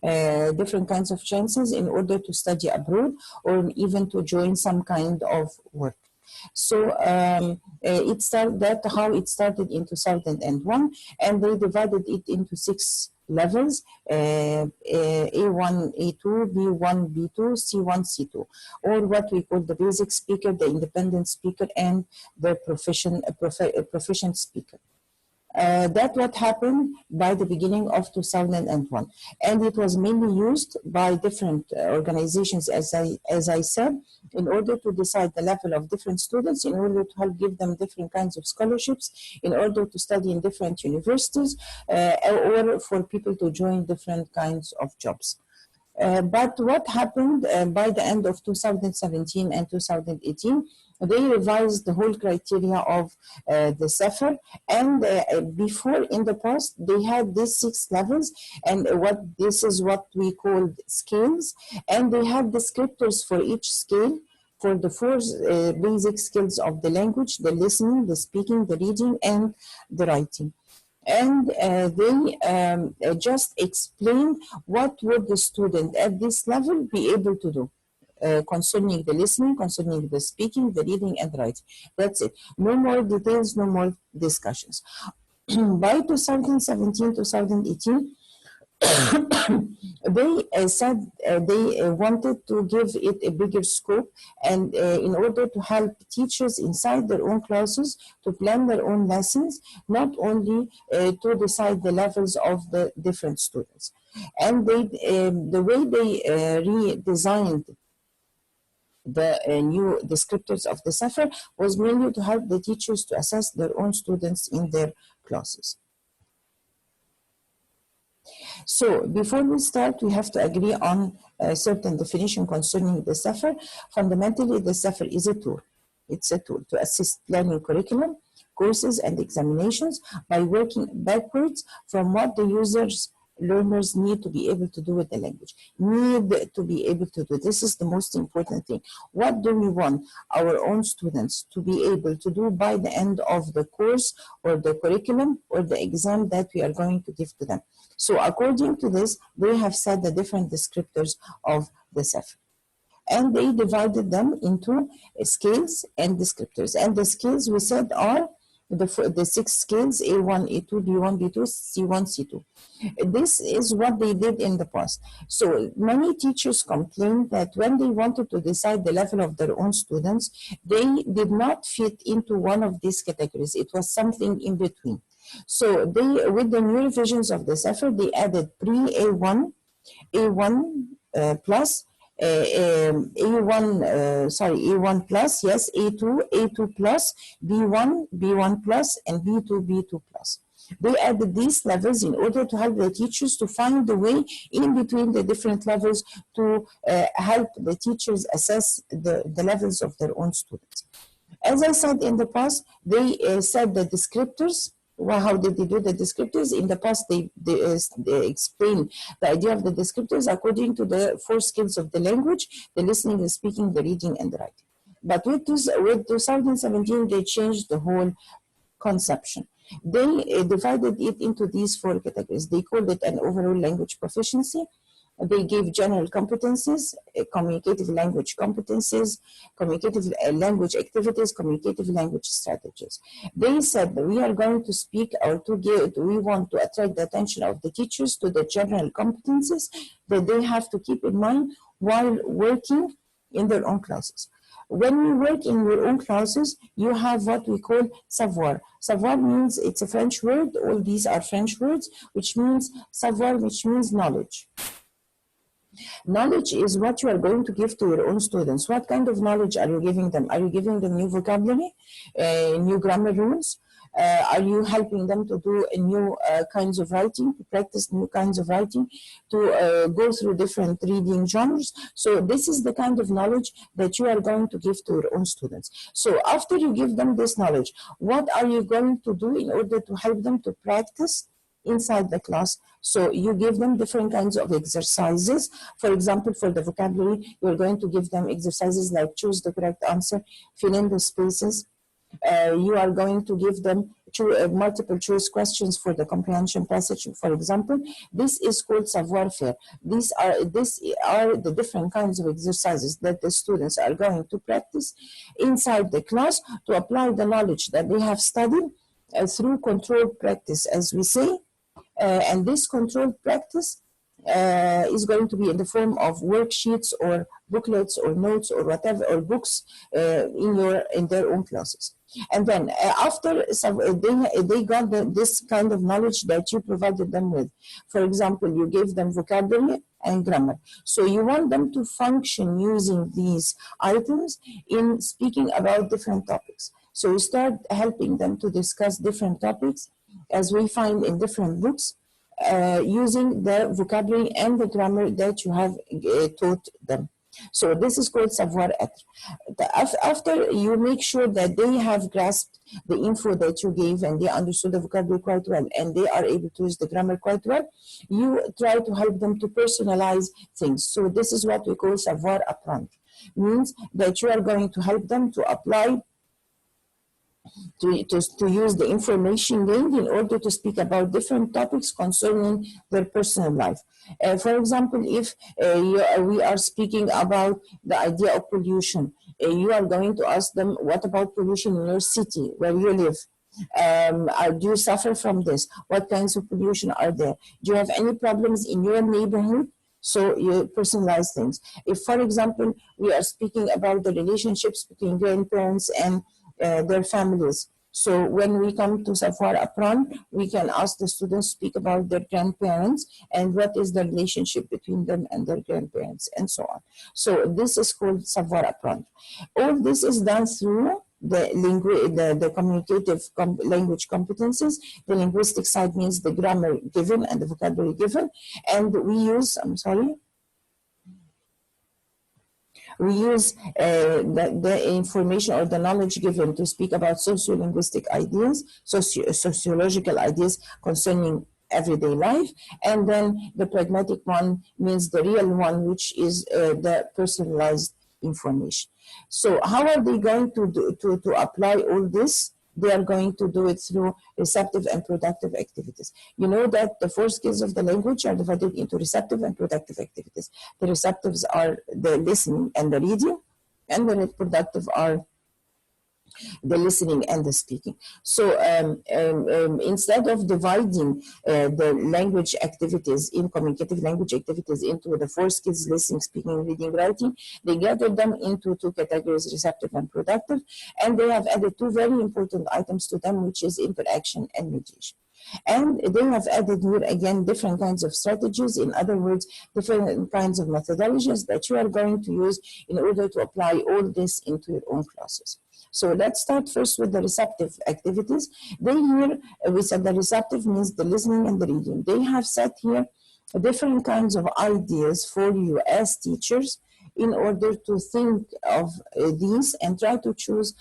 different kinds of chances in order to study abroad or even to join some kind of work. So it started, that how it started in 2001, and they divided it into 6 levels, A1, A2, B1, B2, C1, C2, or what we call the basic speaker, the independent speaker, and the proficient speaker. That what happened by the beginning of 2001, and it was mainly used by different organizations, as I said, in order to decide the level of different students, in order to help give them different kinds of scholarships, in order to study in different universities, or for people to join different kinds of jobs. But what happened by the end of 2017 and 2018, they revised the whole criteria of the CEFR, and before, in the past, they had these 6 levels, and this is what we called scales, and they had descriptors for each scale for the 4 basic skills of the language: the listening, the speaking, the reading, and the writing. And they just explain what would the student at this level be able to do concerning the listening, concerning the speaking, the reading, and writing. That's it. No more details, no more discussions. By 2017, 2018, they said they wanted to give it a bigger scope, and in order to help teachers inside their own classes to plan their own lessons, not only to decide the levels of the different students. And the way they redesigned the new descriptors of the CEFR was mainly to help the teachers to assess their own students in their classes. So before we start, we have to agree on a certain definition concerning the CEFR. Fundamentally, the CEFR is a tool. It's a tool to assist planning curriculum, courses, and examinations by working backwards from what the learners need to be able to do with the language, need to be able to do. This is the most important thing. What do we want our own students to be able to do by the end of the course or the curriculum or the exam that we are going to give to them? So according to this, they have set the different descriptors of the CEFR. And they divided them into scales and descriptors. And the scales we said are the 6 scales: A1, A2, B1, B2, C1, C2. This is what they did in the past. So many teachers complained that when they wanted to decide the level of their own students, they did not fit into one of these categories. It was something in between. So they, with the new revisions of the CEFR, they added pre-A1, A1 plus, A1 plus, yes, A2, A2 plus, B1, B1 plus, and B2, B2 plus. They added these levels in order to help the teachers to find the way in between the different levels to help the teachers assess the levels of their own students. As I said in the past, they said the descriptors. Well, how did they do the descriptors? In the past, they explained the idea of the descriptors according to the 4 skills of the language: the listening, the speaking, the reading, and the writing. But with 2017, they changed the whole conception. They divided it into these 4 categories. They called it an overall language proficiency. They gave general competencies, communicative language competencies, communicative language activities, communicative language strategies. They said that we are going to speak or we want to attract the attention of the teachers to the general competencies that they have to keep in mind while working in their own classes. When you work in your own classes, you have what we call savoir. Savoir means, it's a French word, all these are French words, which means savoir, which means knowledge. Knowledge is what you are going to give to your own students. What kind of knowledge are you giving them? Are you giving them new vocabulary, new grammar rules? Are you helping them to do new kinds of writing, to practice new kinds of writing, to go through different reading genres? So this is the kind of knowledge that you are going to give to your own students. So after you give them this knowledge, what are you going to do in order to help them to practice inside the class? So you give them different kinds of exercises. For example, for the vocabulary, you're going to give them exercises like choose the correct answer, fill in the spaces. You are going to give them multiple choice questions for the comprehension passage, for example. This is called savoir-faire. These are the different kinds of exercises that the students are going to practice inside the class to apply the knowledge that they have studied through controlled practice, as we say. And this controlled practice is going to be in the form of worksheets or booklets or notes or whatever, or books in their own classes. And then after they got this kind of knowledge that you provided them with. For example, you gave them vocabulary and grammar. So you want them to function using these items in speaking about different topics. So you start helping them to discuss different topics as we find in different books, using the vocabulary and the grammar that you have taught them. So this is called savoir-être. After you make sure that they have grasped the info that you gave and they understood the vocabulary quite well and they are able to use the grammar quite well, you try to help them to personalize things. So this is what we call savoir-apprendre. Means that you are going to help them to apply to use the information gained in order to speak about different topics concerning their personal life. For example, if we are speaking about the idea of pollution, you are going to ask them, what about pollution in your city where you live? Do you suffer from this? What kinds of pollution are there? Do you have any problems in your neighborhood? So you personalize things. If, for example, we are speaking about the relationships between grandparents and their families. So when we come to savoir-apprendre, we can ask the students to speak about their grandparents and what is the relationship between them and their grandparents and so on. So this is called savoir-apprendre. All this is done through the communicative language competencies. The linguistic side means the grammar given and the vocabulary given. And we use, we use the information or the knowledge given to speak about sociolinguistic ideas, sociological ideas concerning everyday life. And then the pragmatic one means the real one, which is the personalized information. So how are they going to apply all this? They are going to do it through receptive and productive activities. You know that the 4 skills of the language are divided into receptive and productive activities. The receptives are the listening and the reading, and the productive are the listening and the speaking. So instead of dividing the language activities in communicative language activities into the 4 skills, listening, speaking, reading, writing, they gathered them into 2 categories, receptive and productive, and they have added 2 very important items to them, which is interaction and mediation. And they have added here again different kinds of strategies, in other words, different kinds of methodologies that you are going to use in order to apply all this into your own classes. So let's start first with the receptive activities. They here, we said the receptive means the listening and the reading. They have set here different kinds of ideas for you as teachers in order to think of these and try to choose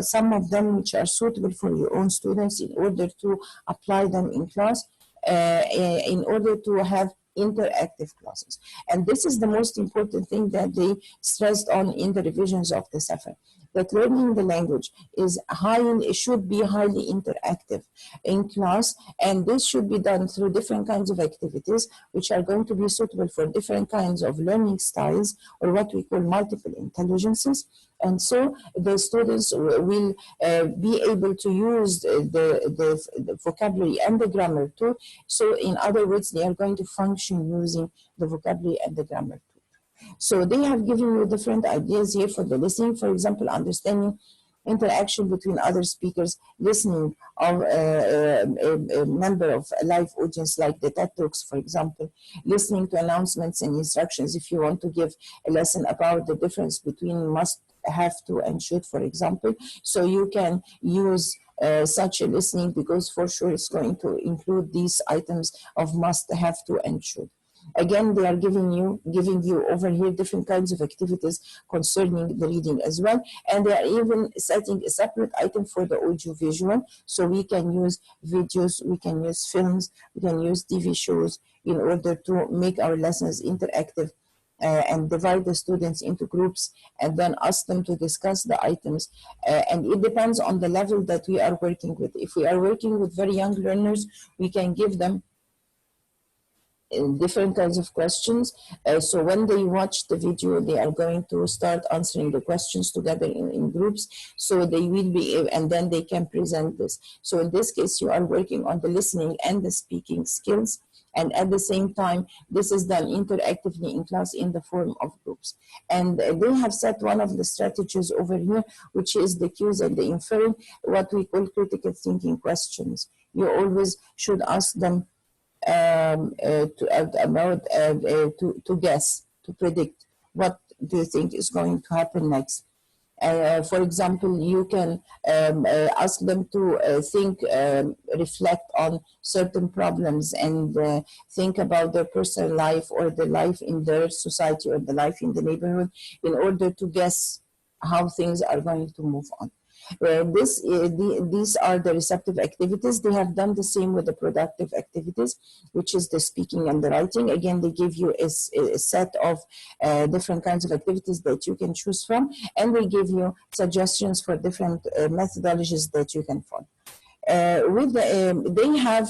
some of them which are suitable for your own students in order to apply them in class, in order to have interactive classes. And this is the most important thing that they stressed on in the revisions of the CEFR, that learning the language should be highly interactive in class, and this should be done through different kinds of activities which are going to be suitable for different kinds of learning styles, or what we call multiple intelligences. And so the students will be able to use the vocabulary and the grammar too. So in other words, they are going to function using the vocabulary and the grammar too. So they have given you different ideas here for the listening. For example, understanding interaction between other speakers, listening of a member of a live audience like the TED Talks, for example, listening to announcements and instructions if you want to give a lesson about the difference between must, have to, and should, for example. So you can use such a listening, because for sure it's going to include these items of must, have to, and should. Again, they are giving you over here different kinds of activities concerning the reading as well. And they are even setting a separate item for the audiovisual. So we can use videos, we can use films, we can use TV shows in order to make our lessons interactive and divide the students into groups and then ask them to discuss the items. And it depends on the level that we are working with. If we are working with very young learners, we can give them different kinds of questions. So when they watch the video, they are going to start answering the questions together in groups. So they will be, and then they can present this. So in this case, you are working on the listening and the speaking skills. And at the same time, this is done interactively in class in the form of groups. And they have set one of the strategies over here, which is the cues and the inferring, what we call critical thinking questions. You always should ask them to guess, to predict what do you think is going to happen next. For example, you can ask them to reflect on certain problems and think about their personal life or the life in their society or the life in the neighborhood in order to guess how things are going to move on. These are the receptive activities. They have done the same with the productive activities, which is the speaking and the writing. Again, they give you a set of different kinds of activities that you can choose from, and they give you suggestions for different methodologies that you can follow. They have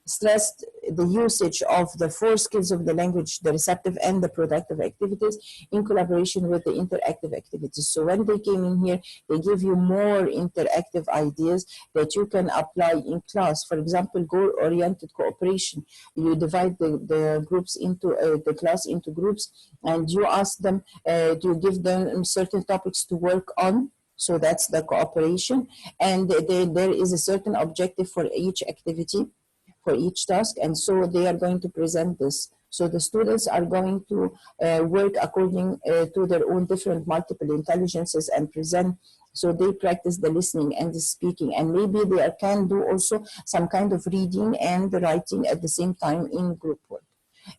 stressed the usage of the 4 skills of the language, the receptive and the productive activities, in collaboration with the interactive activities. So when they came in here, they give you more interactive ideas that you can apply in class. For example, goal-oriented cooperation. You divide the groups into the class into groups, and you ask them to give them certain topics to work on. So that's the cooperation. And there is a certain objective for each activity, for each task, and so they are going to present this. So the students are going to work according to their own different multiple intelligences and present. So they practice the listening and the speaking, and maybe they can do also some kind of reading and writing at the same time in group work.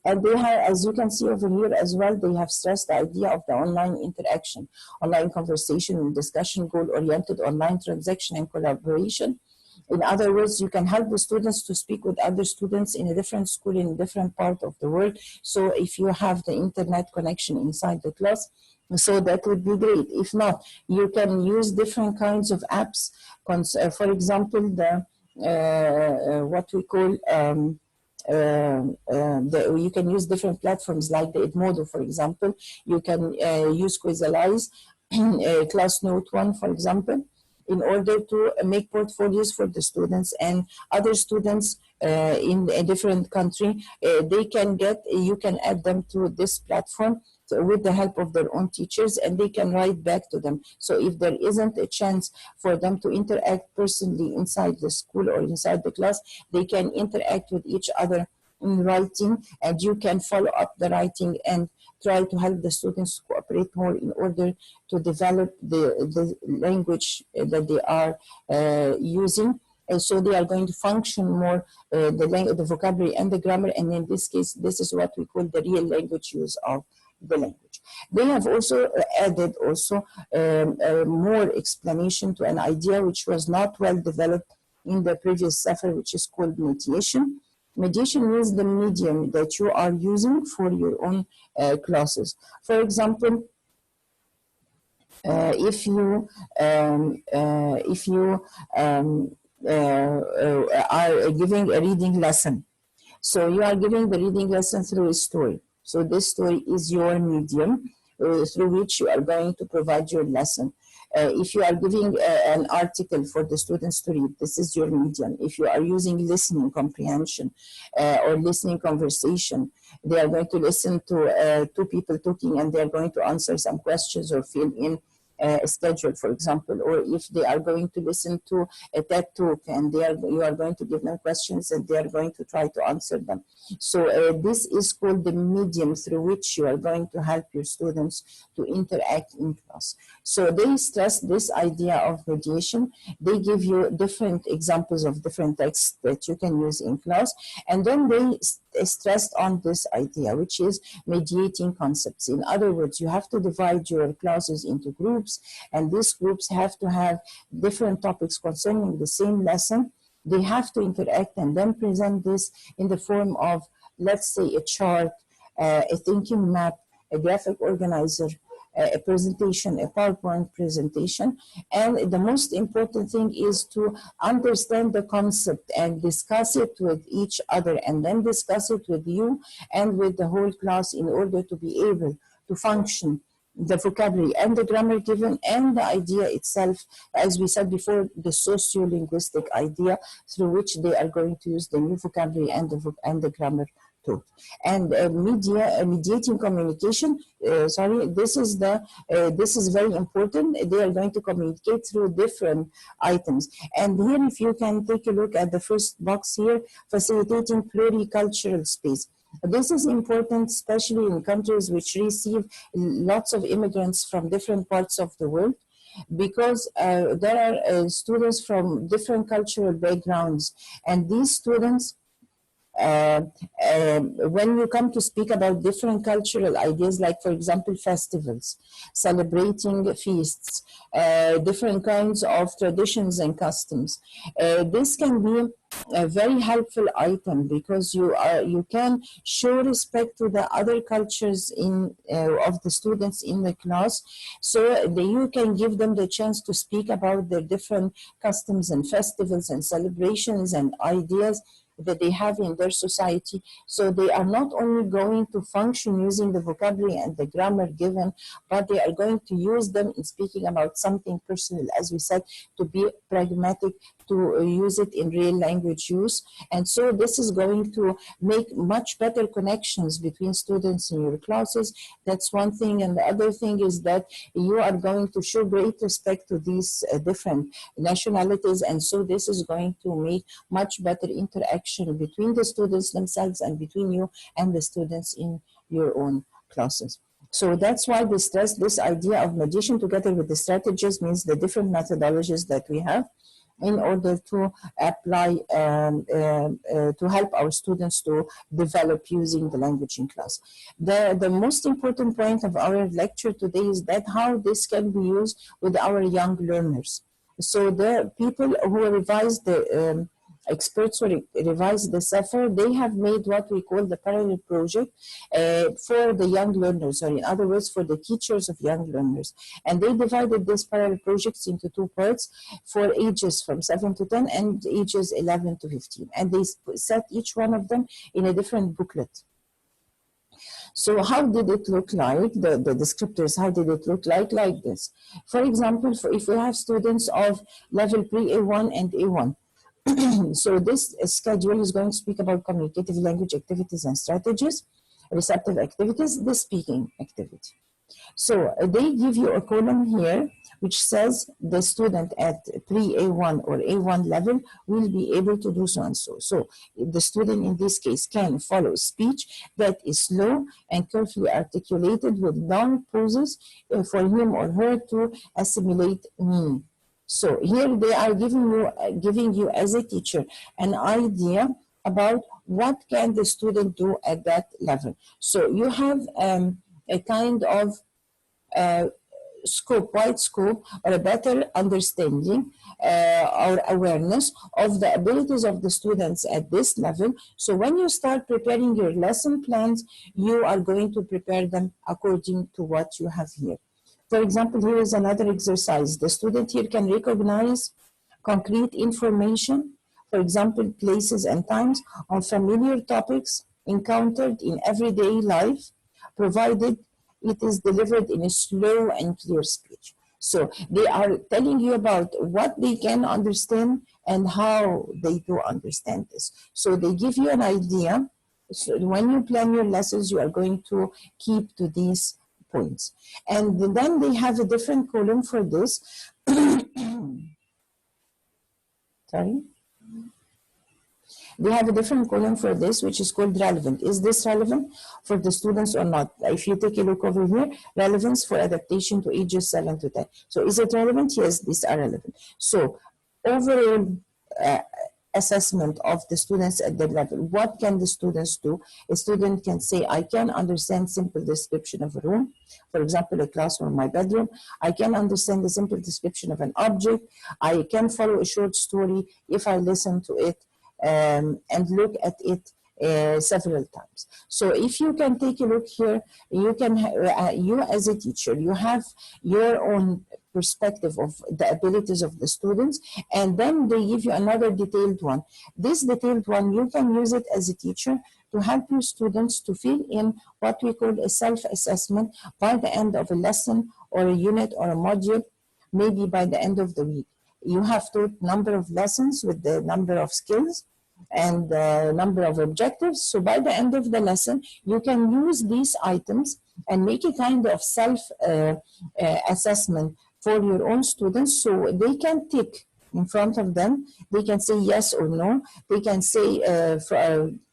And they have, as you can see over here as well, they have stressed the idea of the online interaction, online conversation and discussion, goal-oriented online transaction and collaboration. In other words, you can help the students to speak with other students in a different school, in a different part of the world. So if you have the internet connection inside the class, so that would be great. If not, you can use different kinds of apps. For example, what we call you can use different platforms like the Edmodo, for example. You can use Quizalize, Class Note One, for example, in order to make portfolios for the students and other students in a different country. You can add them to this platform with the help of their own teachers, and they can write back to them. So if there isn't a chance for them to interact personally inside the school or inside the class, they can interact with each other in writing, and you can follow up the writing and try to help the students cooperate more in order to develop the language that they are using. And so they are going to function more, the vocabulary and the grammar, and in this case, this is what we call the real language use of the language. They have also added more explanation to an idea which was not well developed in the previous CEFR, which is called mediation. Mediation means the medium that you are using for your own classes. For example, if you are giving a reading lesson, so you are giving the reading lesson through a story. So this story is your medium through which you are going to provide your lesson. If you are giving an article for the students to read, this is your medium. If you are using listening comprehension or listening conversation, they are going to listen to two people talking, and they are going to answer some questions or fill in a schedule, for example. Or if they are going to listen to a TED talk, and you are going to give them questions and they are going to try to answer them. So this is called the medium through which you are going to help your students to interact in class. So they stress this idea of mediation. They give you different examples of different texts that you can use in class, and then they stressed on this idea, which is mediating concepts. In other words, you have to divide your classes into groups, and these groups have to have different topics concerning the same lesson. They have to interact and then present this in the form of, let's say, a chart, a thinking map, a graphic organizer, a presentation, a PowerPoint presentation. And the most important thing is to understand the concept and discuss it with each other, and then discuss it with you and with the whole class in order to be able to function the vocabulary and the grammar given and the idea itself, as we said before, the socio-linguistic idea through which they are going to use the new vocabulary and the grammar taught. And mediating communication, this is very important. They are going to communicate through different items. And here, if you can take a look at the first box here, facilitating pluricultural space. This is important, especially in countries which receive lots of immigrants from different parts of the world, because there are students from different cultural backgrounds, and these students, when you come to speak about different cultural ideas, like for example festivals, celebrating feasts, different kinds of traditions and customs, this can be a very helpful item, because you can show respect to the other cultures of the students in the class, so that you can give them the chance to speak about their different customs and festivals and celebrations and ideas that they have in their society. So they are not only going to function using the vocabulary and the grammar given, but they are going to use them in speaking about something personal, as we said, to be pragmatic, to use it in real language use. And so this is going to make much better connections between students in your classes. That's one thing. And the other thing is that you are going to show great respect to these different nationalities. And so this is going to make much better interaction between the students themselves and between you and the students in your own classes. So that's why we stress this idea of mediation together with the strategies, means the different methodologies that we have, in order to apply to help our students to develop using the language in class. The most important point of our lecture today is that how this can be used with our young learners. So the people who revise the experts who revise the CEFR, they have made what we call the parallel project for the young learners, or in other words, for the teachers of young learners. And they divided these parallel projects into two parts for ages from 7 to 10 and ages 11 to 15. And they set each one of them in a different booklet. So how did it look like, the descriptors, how did it look like this? For example, if we have students of level pre-A1 and A1, so this schedule is going to speak about communicative language activities and strategies, receptive activities, the speaking activity. So they give you a column here which says the student at pre-A1 or A1 level will be able to do so and so. So the student in this case can follow speech that is slow and carefully articulated with long pauses for him or her to assimilate meaning. So here they are giving you as a teacher an idea about what can the student do at that level. So you have a kind of wide scope, or a better understanding or awareness of the abilities of the students at this level. So when you start preparing your lesson plans, you are going to prepare them according to what you have here. For example, here is another exercise. The student here can recognize concrete information, for example, places and times on familiar topics encountered in everyday life, provided it is delivered in a slow and clear speech. So they are telling you about what they can understand and how they do understand this. So they give you an idea. So when you plan your lessons, you are going to keep to these points. And then they have a different column for this. Sorry. They have a different column for this, which is called relevant. Is this relevant for the students or not? If you take a look over here, relevance for adaptation to ages 7 to 10. So is it relevant? Yes, these are relevant. So overall assessment of the students at that level. What can the students do? A student can say, I can understand simple description of a room. For example, a classroom, my bedroom. I can understand the simple description of an object. I can follow a short story if I listen to it and look at it several times. So if you can take a look here, you can, you as a teacher, you have your own perspective of the abilities of the students, and then they give you another detailed one. This detailed one, you can use it as a teacher to help your students to fill in what we call a self-assessment by the end of a lesson or a unit or a module, maybe by the end of the week. You have taught number of lessons with the number of skills and the number of objectives. So by the end of the lesson, you can use these items and make a kind of self-assessment for your own students, so they can tick in front of them. They can say yes or no. They can say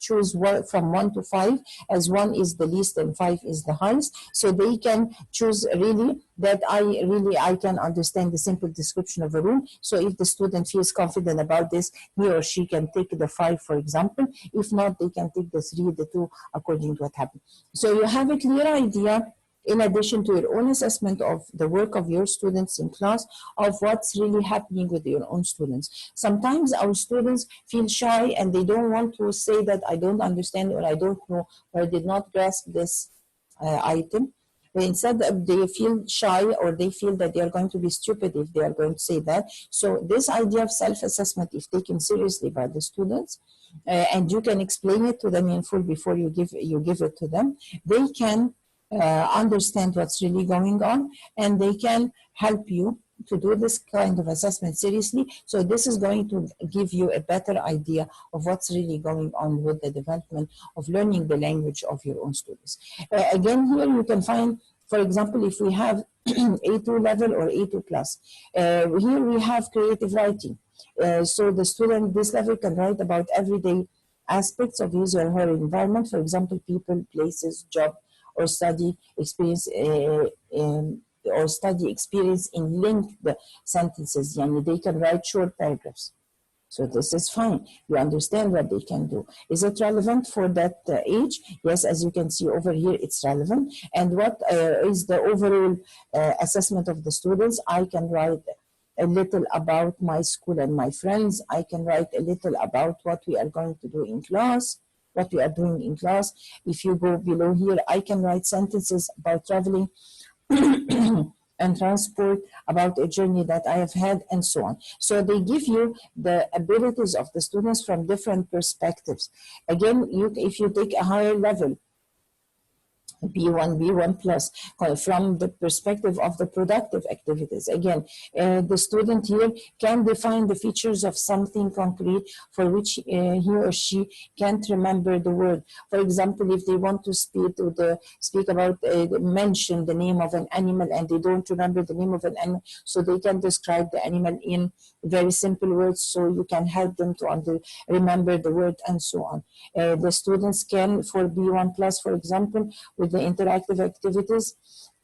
choose one from 1 to 5, as 1 is the least and 5 is the highest. So they can choose really that I can understand the simple description of a room. So if the student feels confident about this, he or she can take the 5, for example. If not, they can take the 3, the 2, according to what happened. So you have a clear idea, in addition to your own assessment of the work of your students in class, of what's really happening with your own students. Sometimes our students feel shy and they don't want to say that I don't understand, or I don't know, or I did not grasp this item. But instead, they feel shy, or they feel that they are going to be stupid if they are going to say that. So this idea of self-assessment, if taken seriously by the students, and you can explain it to them in full before you give it to them, they can understand what's really going on, and they can help you to do this kind of assessment seriously. So this is going to give you a better idea of what's really going on with the development of learning the language of your own students. Again, here you can find, for example, if we have A2 level or A2 plus, here we have creative writing. So the student this level can write about everyday aspects of his or her environment, for example, people, places, job, or study experience in linked sentences. Yani they can write short paragraphs. So this is fine. You understand what they can do. Is it relevant for that age? Yes, as you can see over here, it's relevant. And what is the overall assessment of the students? I can write a little about my school and my friends. I can write a little about what we are going to do in class, what we are doing in class. If you go below here, I can write sentences about traveling and transport, about a journey that I have had, and so on. So they give you the abilities of the students from different perspectives. Again, if you take a higher level, B1, B1 plus, from the perspective of the productive activities. Again, the student here can define the features of something concrete for which he or she can't remember the word. For example, if they want to speak about, mention the name of an animal and they don't remember the name of an animal, so they can describe the animal in very simple words, so you can help them to remember the word, and so on. The students can, for B1 plus, for example, with the interactive activities,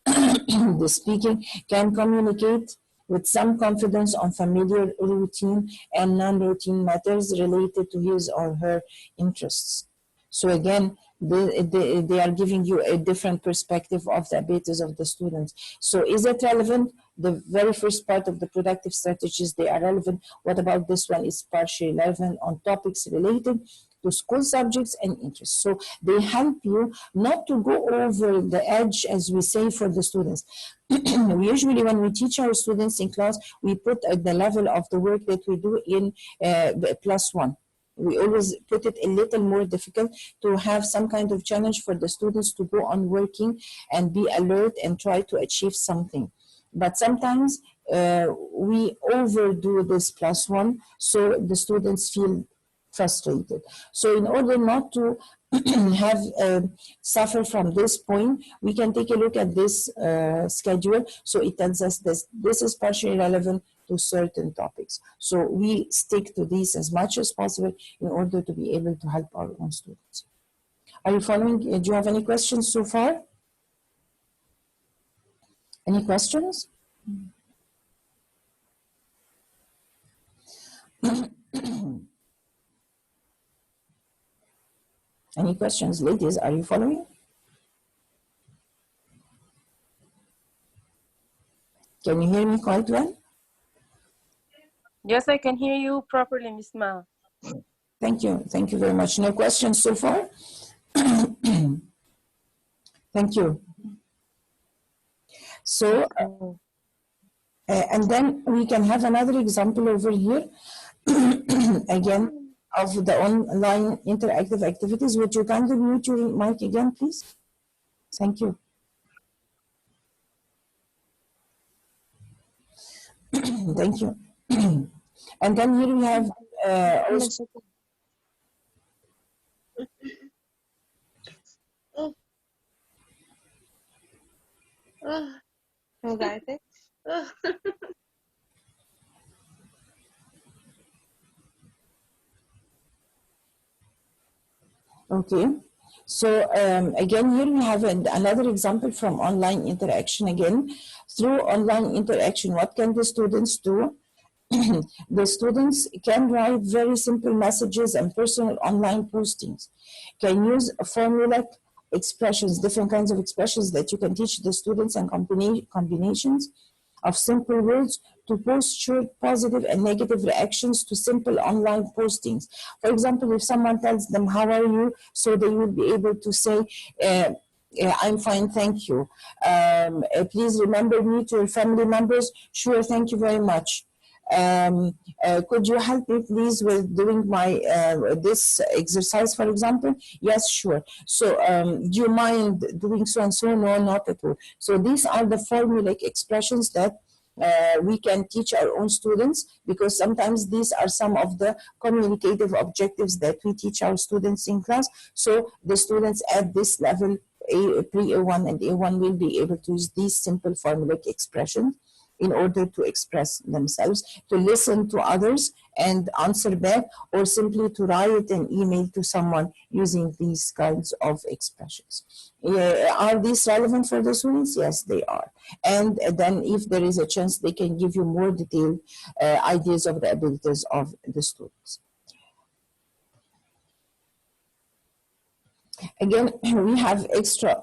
the speaking can communicate with some confidence on familiar, routine, and non-routine matters related to his or her interests. So again, they are giving you a different perspective of the abilities of the students. So is it relevant? The very first part of the productive strategies, they are relevant. What about this one? Is partially relevant on topics related to school subjects and interests. So they help you not to go over the edge, as we say, for the students. Usually when we teach our students in class, we put at the level of the work that we do in +1. We always put it a little more difficult to have some kind of challenge for the students to go on working and be alert and try to achieve something. But sometimes we overdo this +1, so the students feel frustrated. So in order not to have suffer from this point, we can take a look at this schedule. So it tells us this is partially relevant to certain topics. So we stick to these as much as possible in order to be able to help our own students. Are you following? Do you have any questions so far? Any questions? Any questions, ladies? Are you following? Can you hear me quite well? Yes, I can hear you properly, Miss Ma. Thank you. Thank you very much. No questions so far? Thank you. So, and then we can have another example over here, again, of the online interactive activities. Would you kindly mute your mic again, please? Thank you. Thank you. And then here we have also, okay. So again, here we have another example from online interaction again. Through online interaction, what can the students do? The students can write very simple messages and personal online postings, can use formulaic expressions, different kinds of expressions that you can teach the students, and combinations of simple words to post short positive and negative reactions to simple online postings. For example, if someone tells them, how are you? So they will be able to say, I'm fine, thank you. Please remember me to your family members. Sure, thank you very much. Could you help me please with doing my this exercise, for example? Yes, sure. So do you mind doing so and so? No, not at all. So these are the formulaic expressions that we can teach our own students, because sometimes these are some of the communicative objectives that we teach our students in class. So the students at this level, pre-A1 and A1, will be able to use these simple formulaic expressions in order to express themselves, to listen to others and answer back, or simply to write an email to someone using these kinds of expressions. Are these relevant for the students? Yes, they are. And then if there is a chance, they can give you more detailed ideas of the abilities of the students. Again, we have extra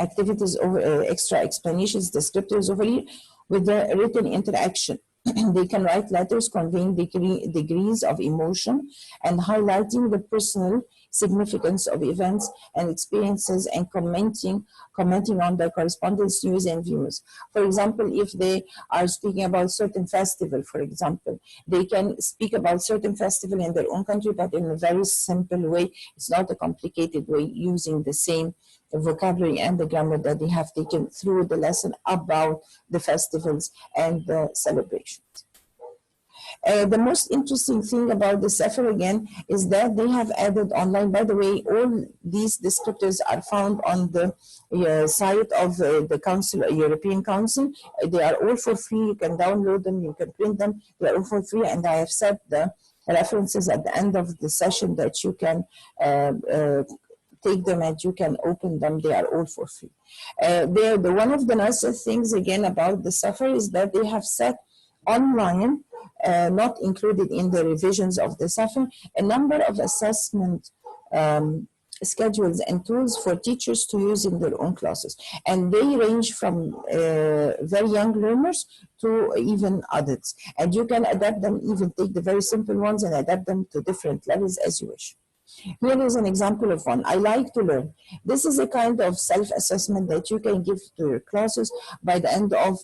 activities over extra explanations, descriptors over here with the written interaction. They can write letters conveying degrees of emotion and highlighting the personal significance of events and experiences, and commenting on the correspondence, news, and views. For example, if they are speaking about certain festival, for example, they can speak about certain festival in their own country, but in a very simple way. It's not a complicated way, using the same vocabulary and the grammar that they have taken through the lesson about the festivals and the celebrations. The most interesting thing about the CEFR again is that they have added online. By the way, all these descriptors are found on the site of the Council, European Council. They are all for free. You can download them, you can print them. They are all for free, and I have set the references at the end of the session that you can take them and you can open them. They are all for free. One of the nicest things again about the CEFR is that they have set online, not included in the revisions of the CEFR, a number of assessment schedules and tools for teachers to use in their own classes. And they range from very young learners to even adults. And you can adapt them, even take the very simple ones and adapt them to different levels as you wish. Here is an example of one. I like to learn. This is a kind of self-assessment that you can give to your classes by the end of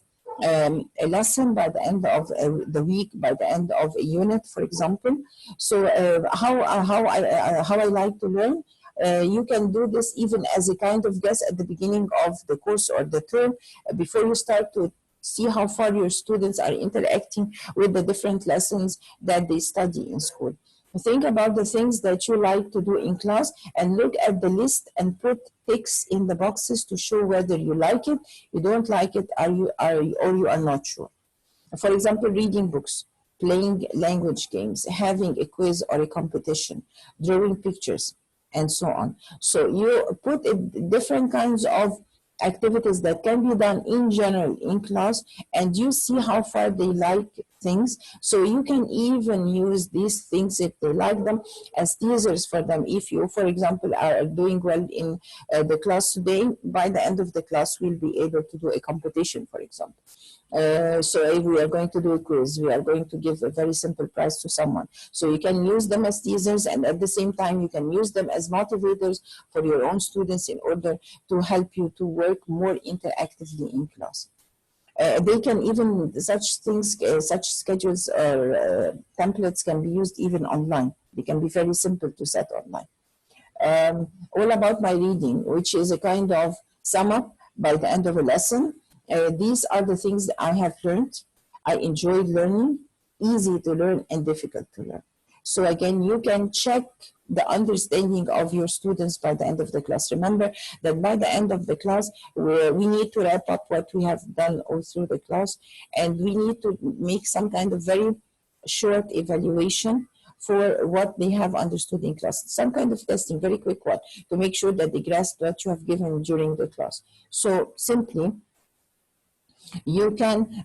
a lesson, by the end of the week, by the end of a unit, for example. So how I like to learn. You can do this even as a kind of guess at the beginning of the course or the term, before you start to see how far your students are interacting with the different lessons that they study in school. Think about the things that you like to do in class and look at the list and put ticks in the boxes to show whether you like it, you don't like it, or you are not sure. For example, reading books, playing language games, having a quiz or a competition, drawing pictures, and so on. So you put different kinds of activities that can be done in general in class, and you see how far they like things. So you can even use these things, if they like them, as teasers for them. If you, for example, are doing well in the class today, by the end of the class we'll be able to do a competition, for example. So if we are going to do a quiz, we are going to give a very simple prize to someone. So you can use them as teasers, and at the same time you can use them as motivators for your own students in order to help you to work more interactively in class. They can even, such things, such schedules or templates can be used even online. They can be very simple to set online. All about my reading, which is a kind of sum up by the end of a lesson. These are the things that I have learned. I enjoyed learning, easy to learn and difficult to learn. So again, you can check the understanding of your students by the end of the class. Remember that by the end of the class, we need to wrap up what we have done all through the class, and we need to make some kind of very short evaluation for what they have understood in class. Some kind of testing, very quick one, to make sure that they grasp what you have given during the class. So simply, you can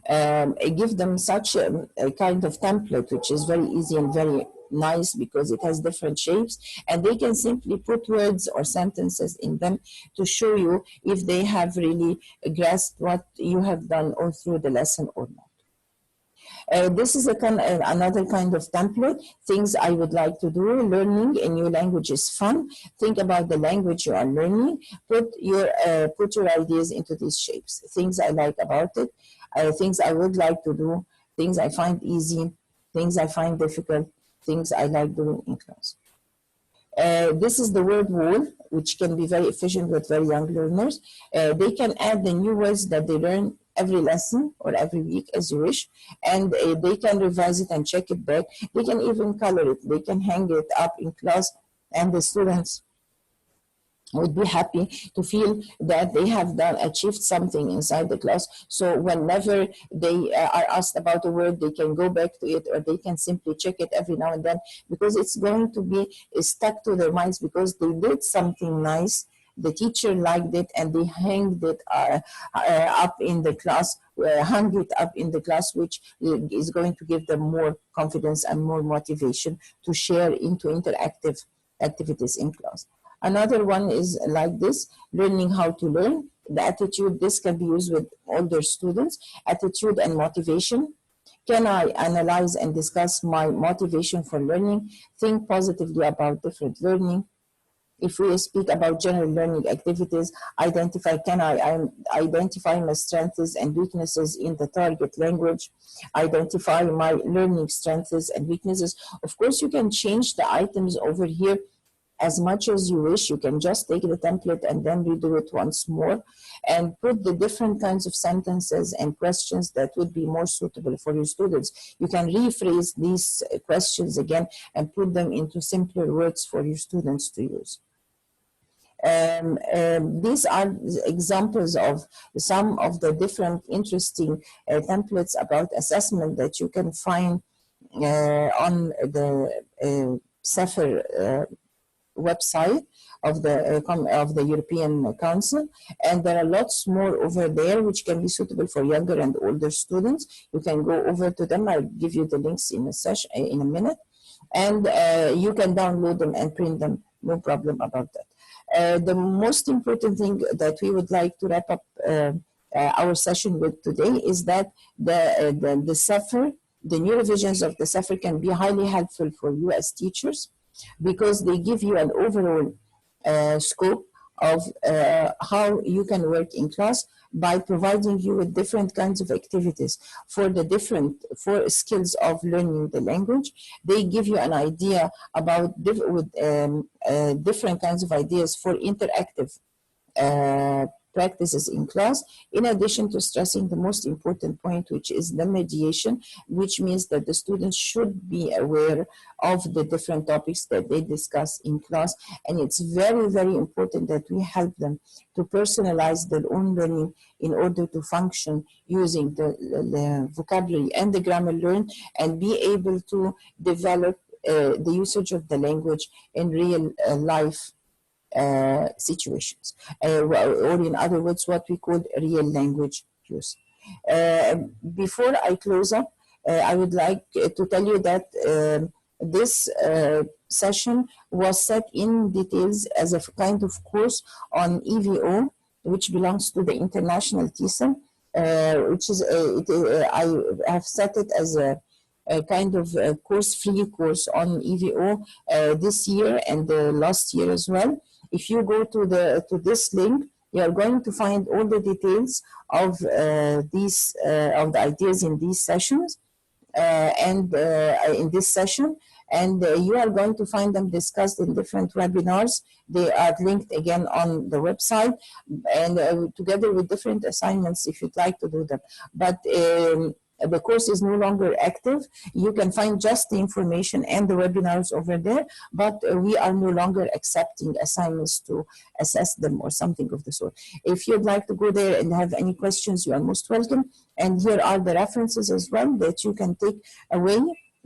give them such a kind of template, which is very easy and very nice because it has different shapes, and they can simply put words or sentences in them to show you if they have really grasped what you have done all through the lesson or not. This is another kind of template. Things I would like to do. Learning a new language is fun. Think about the language you are learning. Put your ideas into these shapes. Things I like about it. Things I would like to do. Things I find easy. Things I find difficult. Things I like doing in class. This is the word wall, which can be very efficient with very young learners. They can add the new words that they learn every lesson or every week as you wish, and they can revise it and check it back. They can even color it. They can hang it up in class, and the students would be happy to feel that they have achieved something inside the class. So whenever they are asked about a word, they can go back to it, or they can simply check it every now and then, because it's going to be stuck to their minds because they did something nice. The teacher liked it, and they hanged it up in the class, hung it up in the class, which is going to give them more confidence and more motivation to share into interactive activities in class. Another one is like this, learning how to learn. The attitude, this can be used with older students. Attitude and motivation. Can I analyze and discuss my motivation for learning? Think positively about different learning. If we speak about general learning activities, can I identify my strengths and weaknesses in the target language? Identify my learning strengths and weaknesses. Of course, you can change the items over here as much as you wish. You can just take the template and then redo it once more, and put the different kinds of sentences and questions that would be more suitable for your students. You can rephrase these questions again and put them into simpler words for your students to use. These are examples of some of the different interesting templates about assessment that you can find on the CEFR website of the European Council, and there are lots more over there which can be suitable for younger and older students. You can go over to them. I'll give you the links in a minute, and you can download them and print them. No problem about that. The most important thing that we would like to wrap up our session with today is that the CEFR, the new revisions of the CEFR, can be highly helpful for you as teachers, because they give you an overall scope of how you can work in class by providing you with different kinds of activities for skills of learning the language. They give you an idea about different kinds of ideas for interactive practices in class, in addition to stressing the most important point, which is the mediation, which means that the students should be aware of the different topics that they discuss in class. And it's very, very important that we help them to personalize their own learning in order to function using the vocabulary and the grammar learned, and be able to develop the usage of the language in real life situations, or in other words, what we call real language use. Before I close up, I would like to tell you that this session was set in details as a kind of course on EVO, which belongs to the International TESOL, which is I have set it as a kind of free course on EVO this year and last year as well. If you go to this link, you are going to find all the details of these of the ideas in these sessions and in this session, and you are going to find them discussed in different webinars. They are linked again on the website, and together with different assignments if you'd like to do them. But the course is no longer active. You can find just the information and the webinars over there, but we are no longer accepting assignments to assess them or something of the sort. If you'd like to go there and have any questions, you are most welcome. And here are the references as well that you can take away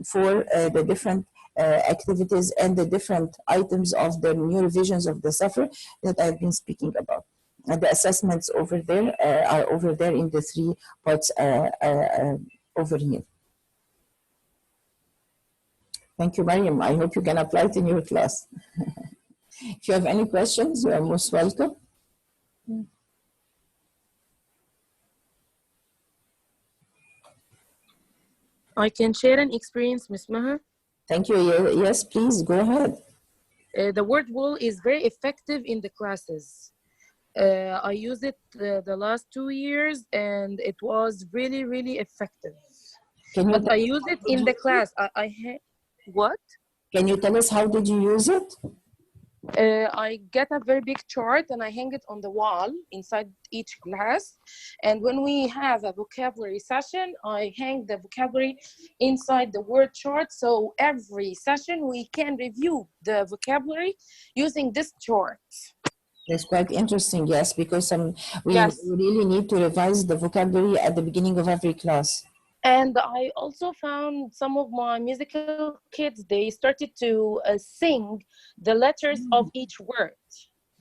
for the different activities and the different items of the new revisions of the CEFR that I've been speaking about. The assessments over there are over there in the 3 parts over here. Thank you, Mariam. I hope you can apply it in your class. If you have any questions, you are most welcome. I can share an experience, Ms. Maha. Thank you. Yes, please, go ahead. The word wall is very effective in the classes. I used it the last 2 years, and it was really, really effective. But I used it in the class. What? Can you tell us how did you use it? I get a very big chart and I hang it on the wall inside each class. And when we have a vocabulary session, I hang the vocabulary inside the word chart. So every session we can review the vocabulary using this chart. That's quite interesting, yes, because we really need to revise the vocabulary at the beginning of every class. And I also found some of my musical kids, they started to sing the letters of each word.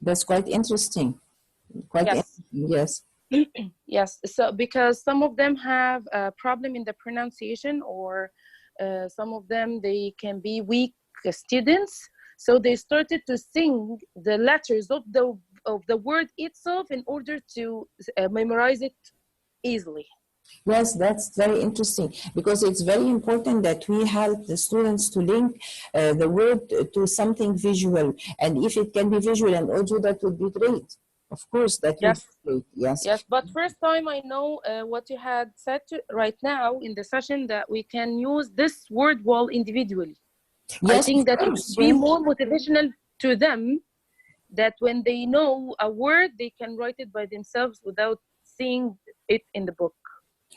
That's quite interesting. Yes. Yes, so because some of them have a problem in the pronunciation, or some of them, they can be weak students. So they started to sing the letters of the word itself in order to memorize it easily. Yes, that's very interesting, because it's very important that we help the students to link the word to something visual. And if it can be visual and audio, that would be great. Of course, that would be great. Yes. Yes, but first time I know what you had said right now in the session, that we can use this word wall individually. Yes, I think that it would be more motivational to them, that when they know a word, they can write it by themselves without seeing it in the book.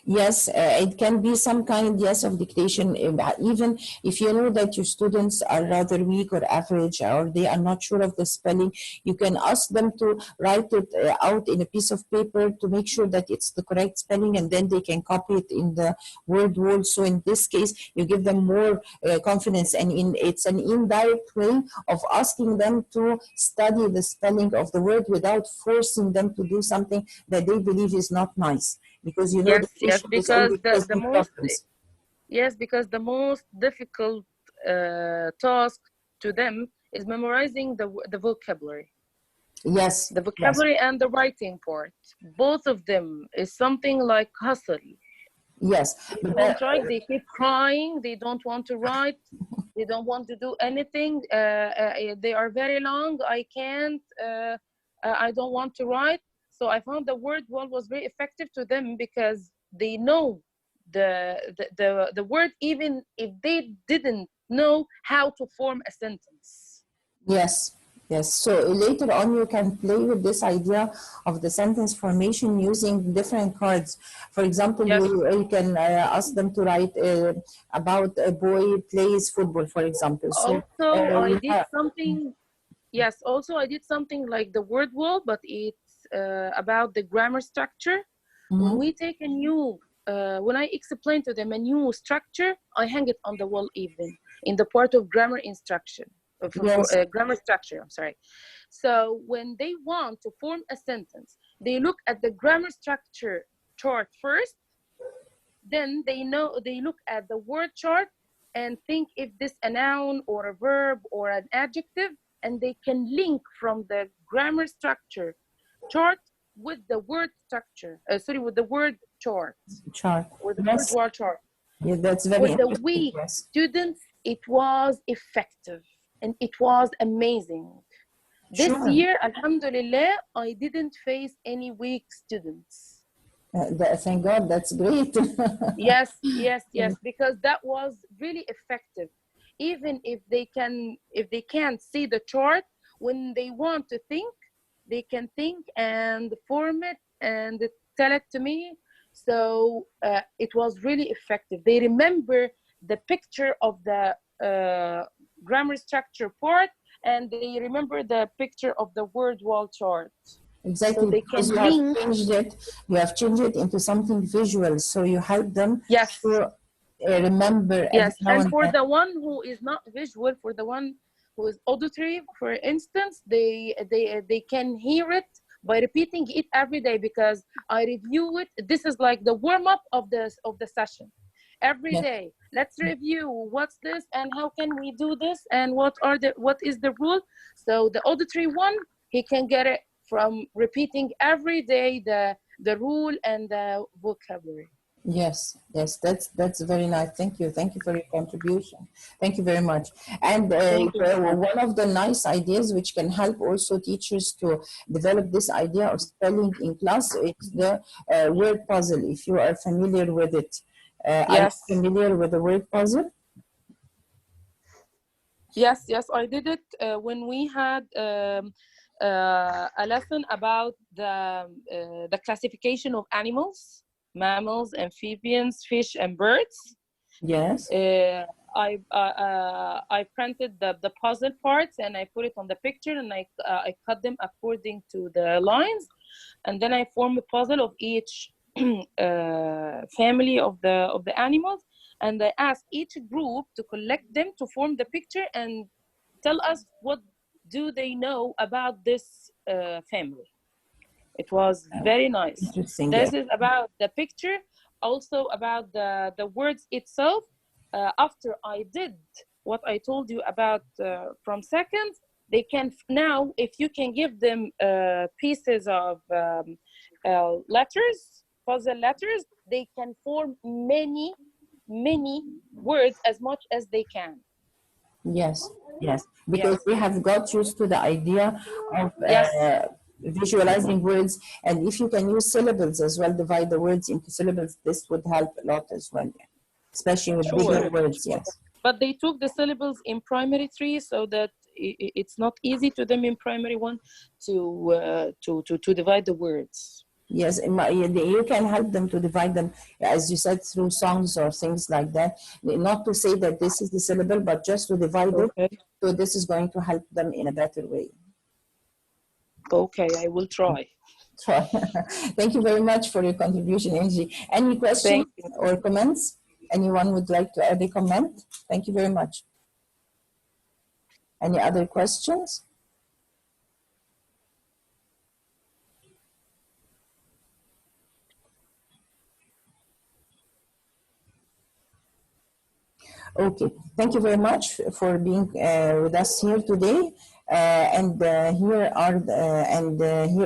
Yes, it can be some kind, of dictation. Even if you know that your students are rather weak or average, or they are not sure of the spelling, you can ask them to write it out in a piece of paper to make sure that it's the correct spelling, and then they can copy it in the word wall. So in this case, you give them more confidence, and it's an indirect way of asking them to study the spelling of the word without forcing them to do something that they believe is not nice. Because you know, yes, because the most difficult task to them is memorizing the vocabulary. Yes, the vocabulary and the writing part. Both of them is something like hustle. Yes, they don't write, they keep crying. They don't want to write. They don't want to do anything. They are very long. I can't. I don't want to write. So I found the word wall was very effective to them, because they know the word, even if they didn't know how to form a sentence. Yes. Yes, so later on you can play with this idea of the sentence formation using different cards. For example, you can ask them to write about a boy plays football, for example. So I did something. Yes, also I did something like the word wall, but it's about the grammar structure. When we take a new, when I explain to them a new structure, I hang it on the wall, even in the part of grammar instruction. Grammar structure, I'm sorry. So when they want to form a sentence, they look at the grammar structure chart first, then they look at the word chart and think if this a noun or a verb or an adjective, and they can link from the grammar structure chart with the word structure, with the word chart, Chart. or the Yes. word chart. Yeah, that's very For the interesting. weak Yes. students, it was effective and it was amazing. This Sure. year, Alhamdulillah, I didn't face any weak students. Thank God. That's great. Yes, because that was really effective. Even if they can't see the chart, when they want to think, they can think and form it and tell it to me. So it was really effective. They remember the picture of the grammar structure part, and they remember the picture of the word wall chart. Exactly, So they can because link. you have changed it into something visual, so you help them Yes. to remember every Yes, now and and for then. the one who is not visual, for the one who is auditory, for instance, they can hear it by repeating it every day, because I review it. This is like the warm up of the session. Every Yeah. day, let's review what's this and how can we do this and what is the rule. So the auditory one, he can get it from repeating every day the rule and the vocabulary. Yes, that's very nice. Thank you for your contribution. Thank you very much. And Thank you. one of the nice ideas which can help also teachers to develop this idea of spelling in class is the word puzzle. If you are familiar with it, are you Yes. familiar with the word puzzle? Yes, I did it when we had a lesson about the classification of animals, mammals, amphibians, fish, and birds. Yes. I printed the puzzle parts and I put it on the picture, and I cut them according to the lines, and then I form a puzzle of each family of the animals, and I ask each group to collect them to form the picture and tell us what do they know about this family. It was very nice. Interesting. This Yes. is about the picture, also about the words itself. After I did what I told you about from seconds, they can now, if you can give them pieces of letters, puzzle letters, they can form many words as much as they can. Yes, yes, because Yes, we have got used to the idea of yes, visualizing words, and if you can use syllables as well, divide the words into syllables, this would help a lot as well, yeah. Especially with sure. bigger words, yes. But they took the syllables in primary three, so that it's not easy to them in primary one to divide the words. Yes, you can help them to divide them, as you said, through songs or things like that. Not to say that this is the syllable, but just to divide it. Okay. So this is going to help them in a better way. Okay, I will try. So, thank you very much for your contribution, Angie. Any questions Thank you. or comments? Anyone would like to add a comment? Thank you very much. Any other questions? Okay, thank you very much for being with us here today. Here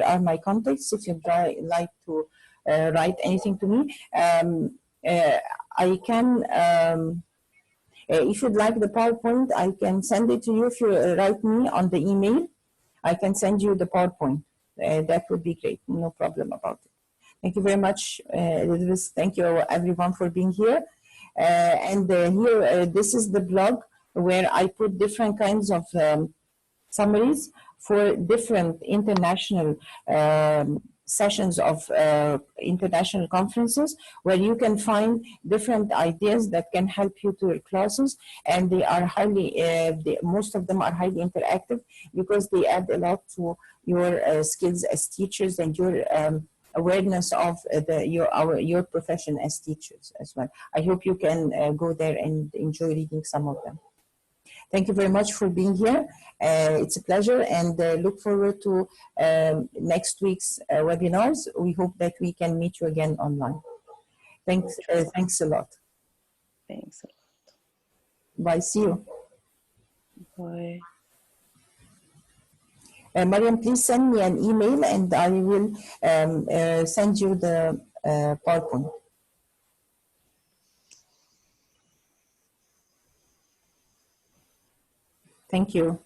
are my contacts. If you'd like to write anything to me, uh, I can. If you'd like the PowerPoint, I can send it to you. If you write me on the email, I can send you the PowerPoint. That would be great. No problem about it. Thank you very much, Elizabeth. Thank you, everyone, for being here. This is the blog where I put different kinds of summaries for different international sessions of international conferences, where you can find different ideas that can help you to your classes, and they are most of them are highly interactive, because they add a lot to your skills as teachers and your awareness of your profession as teachers as well. I hope you can go there and enjoy reading some of them. Thank you very much for being here. It's a pleasure, and look forward to next week's webinars. We hope that we can meet you again online. Thanks a lot. Thanks. Bye. See you. Bye. Mariam, please send me an email, and I will send you the PowerPoint. Thank you.